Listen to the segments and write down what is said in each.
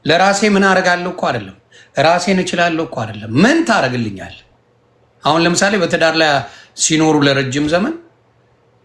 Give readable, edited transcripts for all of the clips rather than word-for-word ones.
ለራሴ ምን አደርጋለሁ እኮ አይደለም፣ ራሴን እችላለሁ እኮ አይደለም። ምን ታደርግልኛል? አሁን ለምሳሌ በትዳር ላይ ሲኖሩ ለረጅም ዘመን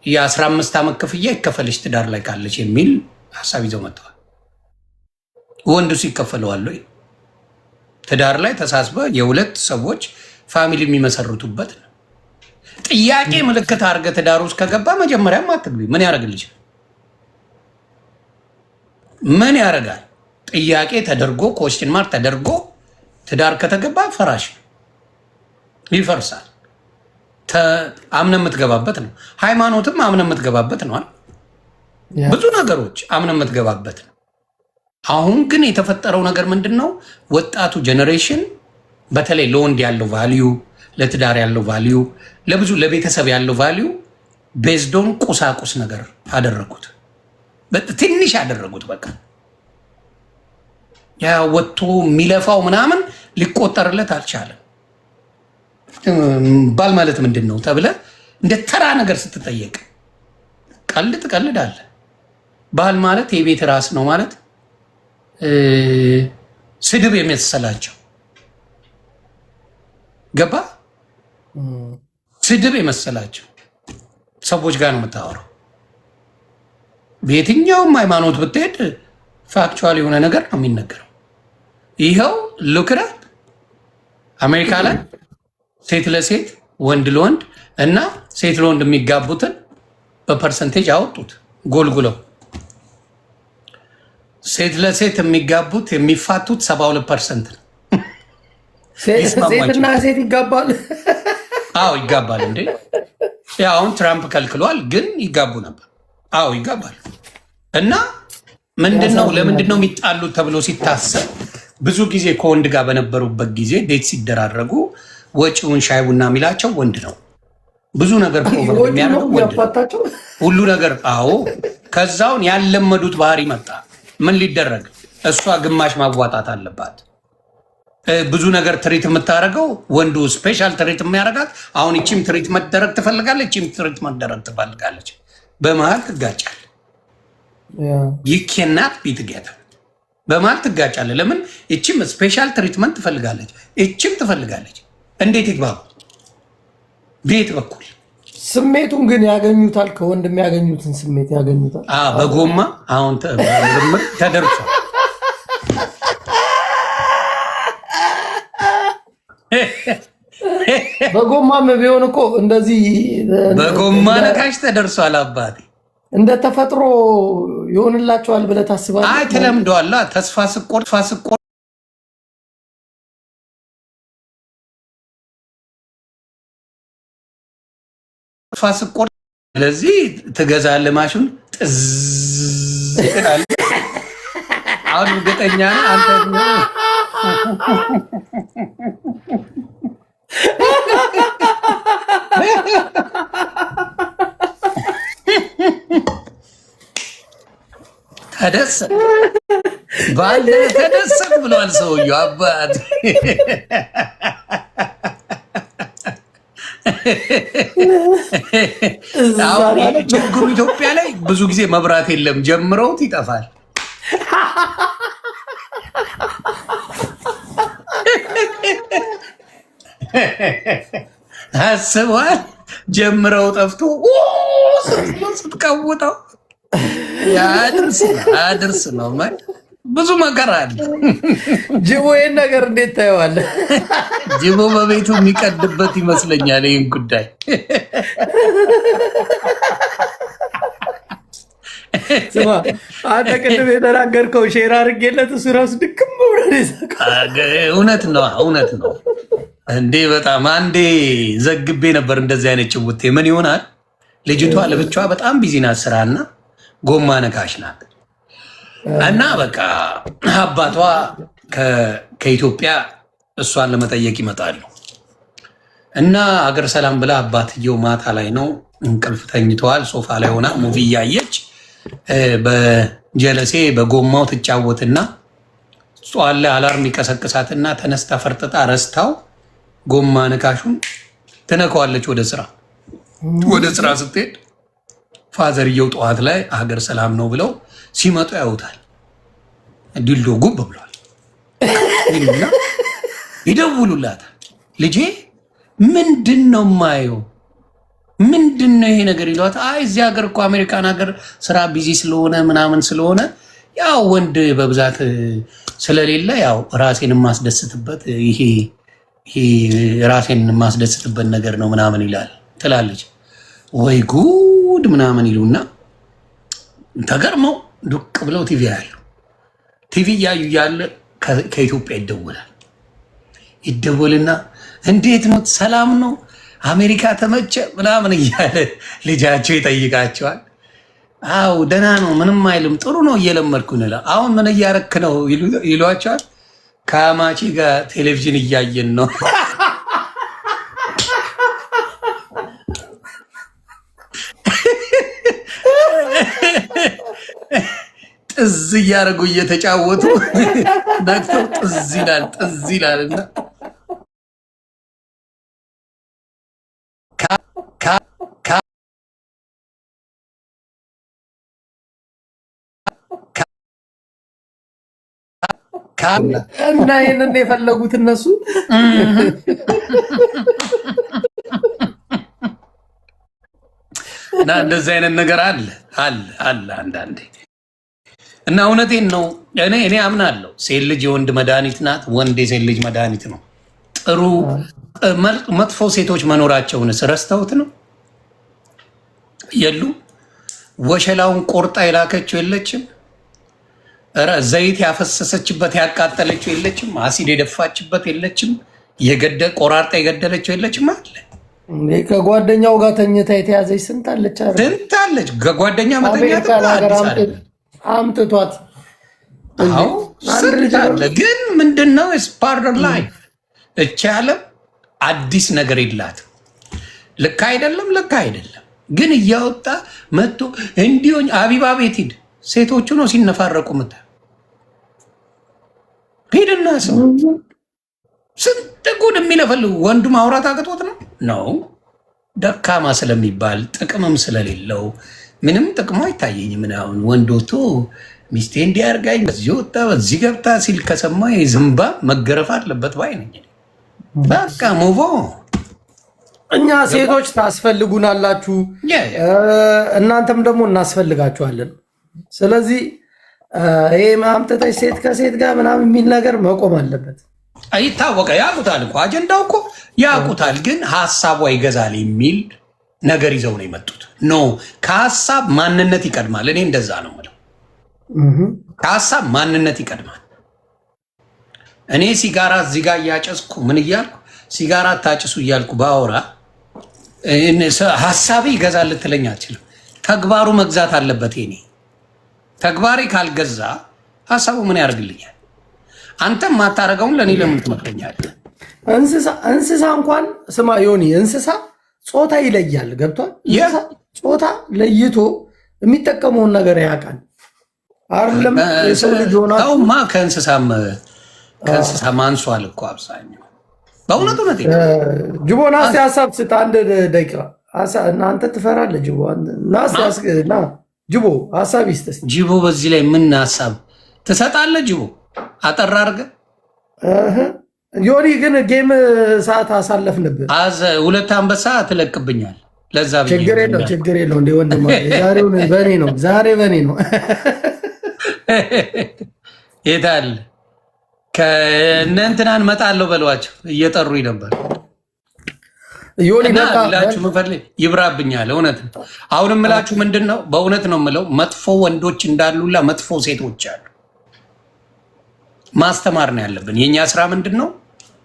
የ15 ዓመት ክፍያ ይከፈልሽ ትዳር ላይ ካለች የሚል ሀሳብ ይዘው መጥተዋል። ወንዱ ሲከፈለዋል ወይ? ትዳር ላይ ተሳስበ የሁለት ሰዎች ፋሚሊ የሚመሰርቱበት ነው። ጥያቄ ምልክት አድርገህ ትዳር ውስጥ ከገባ መጀመሪያም አትግቢ። ምን ያደርግልሽ? ምን ያደርጋል? ጥያቄ ተደርጎ ኮስችን ማርክ ተደርጎ ትዳር ከተገባ ፈራሽ ይፈርሳል። አምነ የምትገባበት ነው። ሃይማኖትም አምነ የምትገባበት ነው። ብዙ ነገሮች አምነ የምትገባበት ነው። አሁን ግን የተፈጠረው ነገር ምንድን ነው? ወጣቱ ጀኔሬሽን በተለይ ለወንድ ያለው ቫልዩ፣ ለትዳር ያለው ቫልዩ፣ ለብዙ ለቤተሰብ ያለው ቫልዩ ቤዝዶን ቁሳቁስ ነገር አደረጉት። ትንሽ ያደረጉት በቃ ያ ወጥቶ የሚለፋው ምናምን ሊቆጠርለት አልቻለም። ባል ማለት ምንድን ነው ተብለ እንደ ተራ ነገር ስትጠየቅ ቀልድ ትቀልዳለህ። ባል ማለት የቤት ራስ ነው ማለት ስድብ የመሰላቸው ገባ። ስድብ የመሰላቸው ሰዎች ጋር ነው የምታወራው። በየትኛውም ሃይማኖት ብትሄድ ፋክቹዋል የሆነ ነገር ነው የሚነገረው። ይኸው ሉክራት አሜሪካ ላይ ሴት ለሴት ወንድ ለወንድ እና ሴት ለወንድ የሚጋቡትን በፐርሰንቴጅ አወጡት ጎልጉለው። ሴት ለሴት የሚጋቡት የሚፋቱት 72% ነው። ሴትና ሴት ይጋባል። አዎ ይጋባል። እንዴ ያው አሁን ትራምፕ ከልክሏል፣ ግን ይጋቡ ነበር። አዎ ይጋባል። እና ምንድነው ለምንድነው የሚጣሉት ተብሎ ሲታሰብ ብዙ ጊዜ ከወንድ ጋር በነበሩበት ጊዜ ዴት ሲደራረጉ ወጪውን ሻይ ቡና የሚላቸው ወንድ ነው። ብዙ ነገር የሚያደርገው ሁሉ ነገር። አዎ ከዛውን ያለመዱት ባህሪ መጣ። ምን ሊደረግ እሷ ግማሽ ማዋጣት አለባት። ብዙ ነገር ትሪት የምታደርገው ወንዱ ስፔሻል ትሪት የሚያደርጋት። አሁን ይቺም ትሪት መደረግ ትፈልጋለች፣ ይቺም ትሪት መደረግ ትፈልጋለች። በመሀል ትጋጫል። ይኬናት ቢትጌታ በመሀል ትጋጫለ። ለምን? ይቺም ስፔሻል ትሪትመንት ትፈልጋለች፣ ይቺም ትፈልጋለች። እንዴት ይግባቡ? ቤት በኩል ስሜቱን ግን ያገኙታል። ከወንድ የሚያገኙትን ስሜት ያገኙታል። በጎማ አሁን ተደርሷል። በጎማም ቢሆን እኮ እንደዚህ በጎማ ነካሽ ተደርሷል። አባቴ እንደ ተፈጥሮ ይሆንላቸዋል ብለህ ታስባለህ? አይ ተለምደዋል። ተስፋ ስቆርጥ ስለዚህ ትገዛለህ ማሽን ጥዝ ይላል። አሁን እርግጠኛ አንተ ተደሰት ባለ ተደሰት ብሏል ሰውዬው። አባት ችግሩ ኢትዮጵያ ላይ ብዙ ጊዜ መብራት የለም፣ ጀምረውት ይጠፋል። አስበዋል። ጀምረው ጠፍቶ ስትቀውጠው አድርስ ነው። ብዙ መከራ አለ። ጅቦ ይህን ነገር እንዴት ታየዋለህ? ጅቦ በቤቱ የሚቀድበት ይመስለኛል ይህን ጉዳይ። ስማ አንተ ቅድም የተናገርከው ሼር አድርጌለት እሱ ራሱ ድክም ብሎ እውነት ነው እንዴ? በጣም አንዴ ዘግቤ ነበር እንደዚህ አይነት ጭውቴ። ምን ይሆናል ልጅቷ ለብቻዋ በጣም ቢዚ ናት፣ ስራና ጎማ ነካሽ ናት። እና በቃ አባቷ ከኢትዮጵያ እሷን ለመጠየቅ ይመጣሉ። እና አገር ሰላም ብላ አባትየው ማታ ላይ ነው እንቅልፍ ተኝተዋል። ሶፋ ላይ ሆና ሙቪ እያየች በጀለሴ በጎማው ትጫወትና ጧለ አላርም ይቀሰቅሳትና ተነስታ ፈርጥጣ ረስታው ጎማ ነካሹን ትነካዋለች። ወደ ስራ ስትሄድ ፋዘርየው ጠዋት ላይ ሀገር ሰላም ነው ብለው ሲመጡ ያዩታል። ዲልዶ ጉብ ብሏል። ይሉና ይደውሉላታል። ልጄ ምንድን ነው የማየው? ምንድን ነው ይሄ ነገር ይሏት። አይ እዚህ ሀገር እኮ አሜሪካን ሀገር ስራ ቢዚ ስለሆነ ምናምን ስለሆነ ያው ወንድ በብዛት ስለሌለ ያው ራሴን የማስደስትበት ይሄ ራሴን የማስደስትበት ነገር ነው ምናምን ይላል ትላለች። ወይ ጉድ ምናምን ይሉና ተገርመው ዱቅ ብለው ቲቪ ያሉ ቲቪ እያዩ እያለ ከኢትዮጵያ ይደወልና እንዴት ነው ሰላም ነው አሜሪካ ተመቸ ምናምን እያለ ልጃቸው ይጠይቃቸዋል። አው ደህና ነው ምንም አይልም ጥሩ ነው እየለመድኩ ነው። አሁን ምን እያረክ ነው ይሏቸዋል። ከአማቺ ጋር ቴሌቪዥን እያየን ነው። ጥዝ እያደረጉ እየተጫወቱ ነክተው ጥዝ ይላል እና እና ይህንን የፈለጉት እነሱ እና እንደዚህ አይነት ነገር አለ አንዳንዴ እና እውነቴን ነው። እኔ አምናለሁ ሴት ልጅ የወንድ መድኃኒት ናት፣ ወንድ የሴት ልጅ መድኃኒት ነው። ጥሩ መጥፎ ሴቶች መኖራቸውንስ ረስተውት ነው? የሉም። ወሸላውን ቆርጣ የላከችው የለችም። ዘይት ያፈሰሰችበት ያቃጠለችው የለችም። አሲድ የደፋችበት የለችም። ቆራርጣ የገደለችው የለችም። አለ ከጓደኛው ጋር ተኝታ የተያዘች ስንት አለች። ከጓደኛ መተኛት አምጥቷት ስንት ግን ምንድነው ስፓርደር ላይ እቻ ያለም አዲስ ነገር የላትም። ልክ አይደለም ግን እያወጣ መጥቶ እንዲሆኝ አቢባ ቤት ሂድ። ሴቶቹ ነው ሲነፋረቁ ምታ ሄድና ሰው ስንት ጉድ የሚለፈልጉ ወንዱ ማውራት አቅቶት ነው ደካማ ስለሚባል ጥቅምም ስለሌለው ምንም ጥቅሙ አይታየኝም። ምናምን ወንድ ወጥቶ ሚስቴ እንዲያርጋኝ በዚህ ወጣ በዚህ ገብታ ሲል ከሰማ የዝንባ መገረፍ አለበት ባይ ነኝ። በቃ ሙቮ እኛ ሴቶች ታስፈልጉናላችሁ፣ እናንተም ደግሞ እናስፈልጋችኋለን። ስለዚህ ይሄ ማምጠጠች ሴት ከሴት ጋር ምናምን የሚል ነገር መቆም አለበት። ይታወቀ ያውቁታል እኮ አጀንዳው እኮ ያውቁታል። ግን ሀሳቧ ይገዛል የሚል ነገር ይዘው ነው የመጡት። ኖ ከሀሳብ ማንነት ይቀድማል። እኔ እንደዛ ነው የምለው። ከሀሳብ ማንነት ይቀድማል። እኔ ሲጋራ እዚህ ጋር እያጨስኩ ምን እያልኩ ሲጋራ ታጭሱ እያልኩ ባወራ ሀሳቤ ይገዛል ልትለኝ አልችልም። ተግባሩ መግዛት አለበት። ኔ ተግባሬ ካልገዛ ሀሳቡ ምን ያደርግልኛል? አንተም ማታረገውን ለእኔ ለምን ትመክረኛለህ? እንስሳ እንኳን ስማ ዮኒ፣ እንስሳ ጾታ ይለያል። ገብቷል? ጾታ ለይቶ የሚጠቀመውን ነገር ያውቃል። አይደለም የሰው ልጅ ሆናማ ከእንስሳ ማንሷል እኮ አብዛኛው። በእውነቱ ነ ጅቦና ሀሳብ ስጥ። አንድ ደቂቃ እናንተ ትፈራለህ። ጅቦ ጅቦ ሀሳብ ይስጥ። ጅቦ በዚህ ላይ ምን ሀሳብ ትሰጣለህ? ጅቦ አጠራ አድርገህ ዮኒ ግን ጌም ሰዓት አሳለፍንብህ። ሁለት አንበሳ ትለቅብኛል። ለዛ ችግር የለው እንደ ወንድማ ዛሬው በእኔ ነው። ዛሬ በእኔ ነው። የታል ከእነ እንትናን መጣለሁ በሏቸው። እየጠሩኝ ነበር። ላችሁ ምፈልግ ይብራብኛል። እውነት ነው። አሁን ምላችሁ ምንድን ነው? በእውነት ነው የምለው መጥፎ ወንዶች እንዳሉላ መጥፎ ሴቶች አሉ። ማስተማር ነው ያለብን። የእኛ ስራ ምንድን ነው?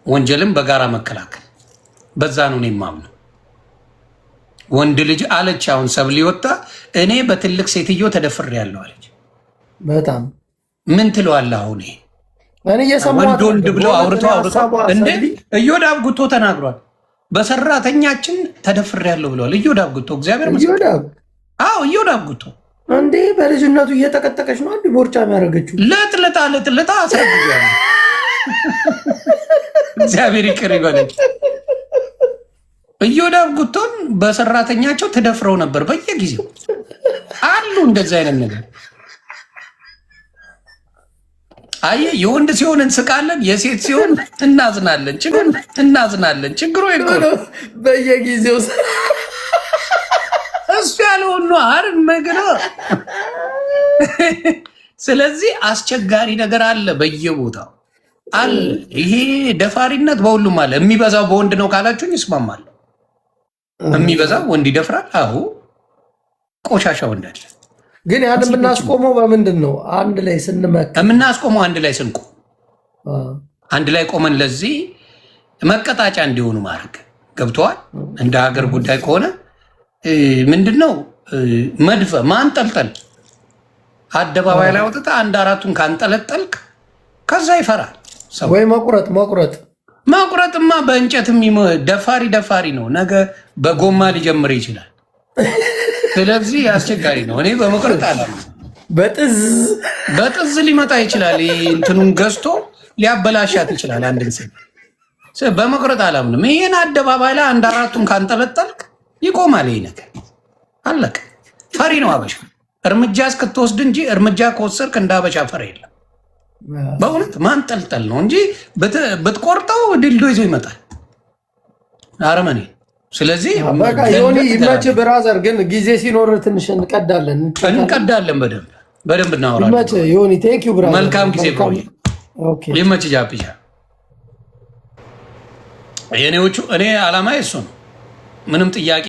ወንጀልን በጋራ መከላከል። በዛ ነው የማምነው። ወንድ ልጅ አለች አሁን ሰብሊ ወጣ እኔ በትልቅ ሴትዮ ተደፍሬያለሁ አለች። በጣም ምን ትለዋለህ? አሁን ይሄ ወንድ ወንድ ብለው አውርተው እንዴ እዮዳብ ጉቶ ተናግሯል። በሰራተኛችን ተደፍሬያለሁ ብለዋል እዮዳብ ጉቶ። እግዚአብሔር እዮዳብ ጉቶ እንዴ በልጅነቱ እየተቀጠቀች ነው። አንድ ቦርጫ የሚያደርገችው ለጥልጣ አስረግያለሁ። እግዚአብሔር ይቅር ይበለኝ። እዮዳብ ጉቶን በሰራተኛቸው ተደፍረው ነበር። በየጊዜው አሉ እንደዚህ አይነት ነገር አየህ፣ የወንድ ሲሆን እንስቃለን፣ የሴት ሲሆን እናዝናለን። ችግሩ በየጊዜው እሱ ያለውን ነው አይደል መግና። ስለዚህ አስቸጋሪ ነገር አለ በየቦታው አለ። ይሄ ደፋሪነት በሁሉም አለ። የሚበዛው በወንድ ነው ካላችሁኝ ይስማማል። የሚበዛው ወንድ ይደፍራል። አሁ ቆሻሻ ወንድ አለ። ግን ያን የምናስቆመው በምንድን ነው? አንድ ላይ ስንመጣ የምናስቆመው አንድ ላይ ስንቆም፣ አንድ ላይ ቆመን ለዚህ መቀጣጫ እንዲሆኑ ማድረግ ገብተዋል። እንደ ሀገር ጉዳይ ከሆነ ምንድነው መድፈ ማንጠልጠል፣ አደባባይ ላይ ወጥተህ አንድ አራቱን ካንጠለጠልክ ከዛ ይፈራል ሰው። ወይ መቁረጥማ በእንጨትም ደፋሪ ነው። ነገ በጎማ ሊጀምር ይችላል። ስለዚህ አስቸጋሪ ነው። እኔ በመቁረጥ አላም በጥዝ ሊመጣ ይችላል። እንትኑን ገዝቶ ሊያበላሻት ይችላል። አንድን ሴት በመቁረጥ አላምንም። ይህን አደባባይ ላይ አንድ አራቱን ካንጠለጠልክ ይቆማል። ይህ ነገር አለቀ። ፈሪ ነው አበሻ። እርምጃ እስክትወስድ እንጂ እርምጃ ከወሰድክ እንደ አበሻ ፈሪ የለም። በእውነት ማንጠልጠል ነው እንጂ ብትቆርጠው ድልዶ ይዞ ይመጣል አረመኔ። ስለዚህ ይመች ብራዘር፣ ግን ጊዜ ሲኖር ትንሽ እንቀዳለን በደንብ እናወራለን። መልካም ጊዜ ይመች። ጃፒሻ የኔዎቹ እኔ አላማ እሱ ነው። ምንም ጥያቄ